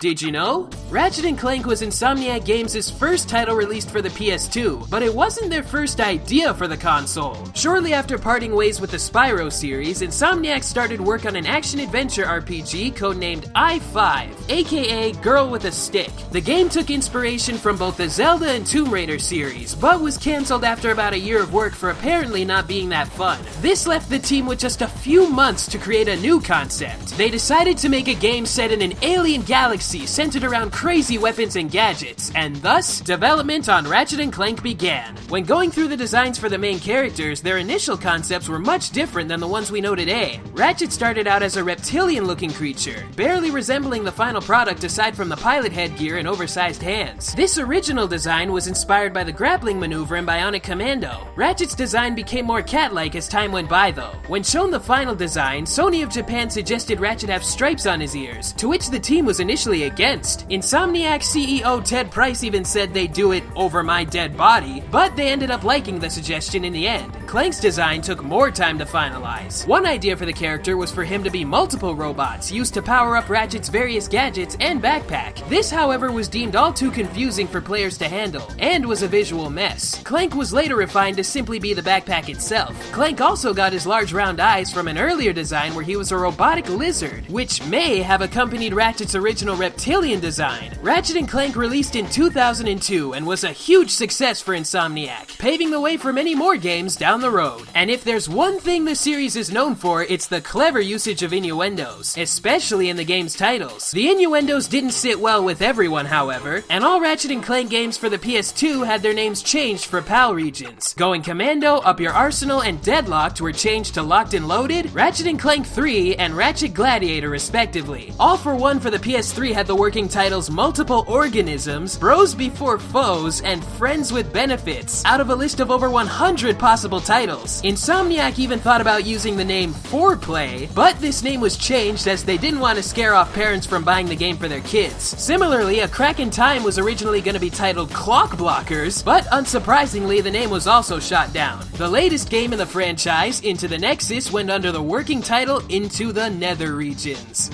Did you know? Ratchet & Clank was Insomniac Games' first title released for the PS2, but it wasn't their first idea for the console. Shortly after parting ways with the Spyro series, Insomniac started work on an action-adventure RPG codenamed I-5, aka Girl with a Stick. The game took inspiration from both the Zelda and Tomb Raider series, but was cancelled after about a year of work for apparently not being that fun. This left the team with just a few months to create a new concept. They decided to make a game set in an alien galaxy centered around crazy weapons and gadgets, and thus, development on Ratchet & Clank began. When going through the designs for the main characters, their initial concepts were much different than the ones we know today. Ratchet started out as a reptilian-looking creature, barely resembling the final product aside from the pilot headgear and oversized hands. This original design was inspired by the grappling maneuver in Bionic Commando. Ratchet's design became more cat-like as time went by though. When shown the final design, Sony of Japan suggested Ratchet have stripes on his ears, to which the team was initially against. Insomniac CEO Ted Price even said they'd do it over my dead body, but they ended up liking the suggestion in the end. Clank's design took more time to finalize. One idea for the character was for him to be multiple robots, used to power up Ratchet's various gadgets and backpack. This, however, was deemed all too confusing for players to handle, and was a visual mess. Clank was later refined to simply be the backpack itself. Clank also got his large round eyes from an earlier design where he was a robotic lizard, which may have accompanied Ratchet's original reptilian design. Ratchet & Clank released in 2002 and was a huge success for Insomniac, paving the way for many more games down the road. And if there's one thing the series is known for, it's the clever usage of innuendos, especially in the game's titles. The innuendos didn't sit well with everyone, however, and all Ratchet & Clank games for the PS2 had their names changed for PAL regions. Going Commando, Up Your Arsenal, and Deadlocked were changed to Locked and Loaded, Ratchet & Clank 3, and Ratchet Gladiator respectively. All for One for the PS3 had the working titles Multiple Organisms, Bros Before Foes, and Friends with Benefits, out of a list of over 100 possible titles. Insomniac even thought about using the name Foreplay, but this name was changed as they didn't want to scare off parents from buying the game for their kids. Similarly, A Crack in Time was originally going to be titled Clock Blockers, but unsurprisingly the name was also shot down. The latest game in the franchise, Into the Nexus, went under the working title Into the Nether Regions.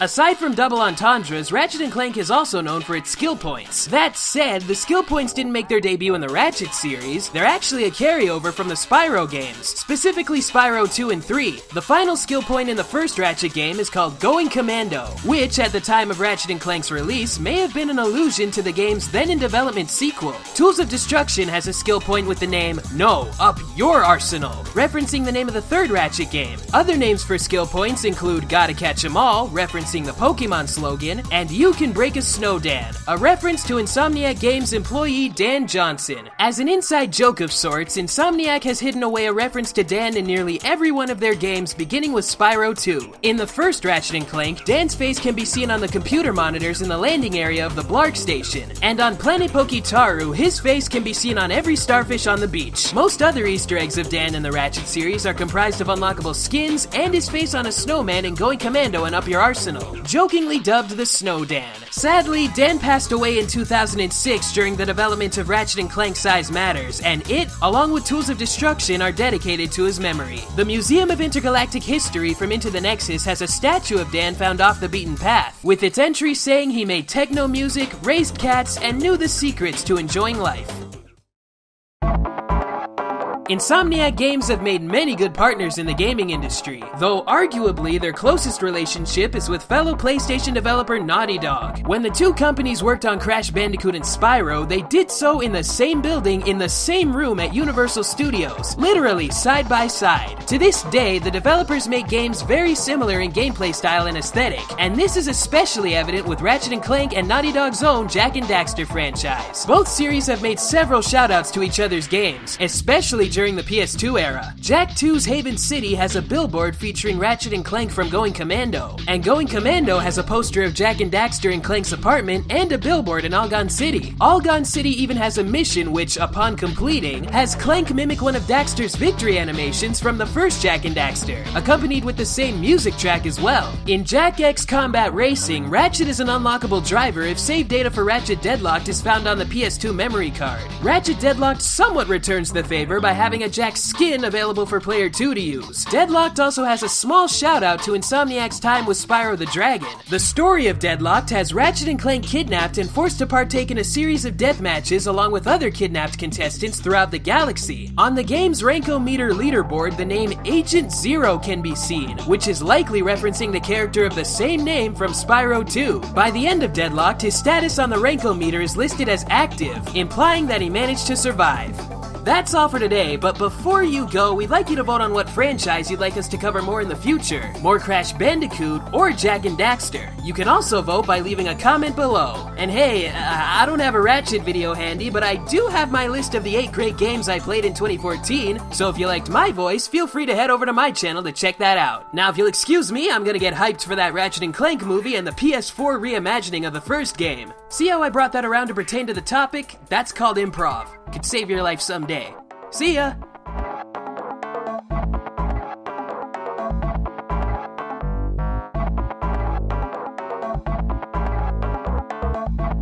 Aside from double entendres, Ratchet & Clank is also known for its skill points. That said, the skill points didn't make their debut in the Ratchet series. They're actually a carryover from the Spyro games, specifically Spyro 2 and 3. The final skill point in the first Ratchet game is called Going Commando, which at the time of Ratchet & Clank's release may have been an allusion to the game's then-in-development sequel. Tools of Destruction has a skill point with the name No, Up Your Arsenal, referencing the name of the third Ratchet game. Other names for skill points include Gotta Catch 'Em All, referencing the Pokemon slogan, and You Can Break a Snow Dan, a reference to Insomniac Games employee Dan Johnson. As an inside joke of sorts, Insomniac has hidden away a reference to Dan in nearly every one of their games, beginning with Spyro 2. In the first Ratchet & Clank, Dan's face can be seen on the computer monitors in the landing area of the Blark Station, and on Planet Poketaru, his face can be seen on every starfish on the beach. Most other Easter eggs of Dan in the Ratchet series are comprised of unlockable skins and his face on a snowman in Going Commando and Up Your Arsenal, jokingly dubbed the Snow Dan. Sadly, Dan passed away in 2006 during the development of Ratchet & Clank Size Matters, and it, along with Tools of Destruction, are dedicated to his memory. The Museum of Intergalactic History from Into the Nexus has a statue of Dan found off the beaten path, with its entry saying he made techno music, raised cats, and knew the secrets to enjoying life. Insomniac Games have made many good partners in the gaming industry, though arguably their closest relationship is with fellow PlayStation developer Naughty Dog. When the two companies worked on Crash Bandicoot and Spyro, they did so in the same building in the same room at Universal Studios, literally side by side. To this day, the developers make games very similar in gameplay style and aesthetic, and this is especially evident with Ratchet & Clank and Naughty Dog's own Jak and Daxter franchise. Both series have made several shoutouts to each other's games, especially during the PS2 era. Jak 2's Haven City has a billboard featuring Ratchet & Clank from Going Commando, and Going Commando has a poster of Jak and Daxter in Clank's apartment and a billboard in Algon City. Algon City even has a mission which, upon completing, has Clank mimic one of Daxter's victory animations from the first Jak and Daxter, accompanied with the same music track as well. In Jak X Combat Racing, Ratchet is an unlockable driver if save data for Ratchet Deadlocked is found on the PS2 memory card. Ratchet Deadlocked somewhat returns the favor by having a Jack skin available for player 2 to use. Deadlocked also has a small shout out to Insomniac's time with Spyro the Dragon. The story of Deadlocked has Ratchet and Clank kidnapped and forced to partake in a series of death matches along with other kidnapped contestants throughout the galaxy. On the game's Rankometer leaderboard, the name Agent Zero can be seen, which is likely referencing the character of the same name from Spyro 2. By the end of Deadlocked, his status on the Rankometer is listed as active, implying that he managed to survive. That's all for today, but before you go, we'd like you to vote on what franchise you'd like us to cover more in the future. More Crash Bandicoot or Jak and Daxter. You can also vote by leaving a comment below. And hey, I don't have a Ratchet video handy, but I do have my list of the 8 great games I played in 2014, so if you liked my voice, feel free to head over to my channel to check that out. Now if you'll excuse me, I'm gonna get hyped for that Ratchet and Clank movie and the PS4 reimagining of the first game. See how I brought that around to pertain to the topic? That's called improv. Could save your life someday. See ya!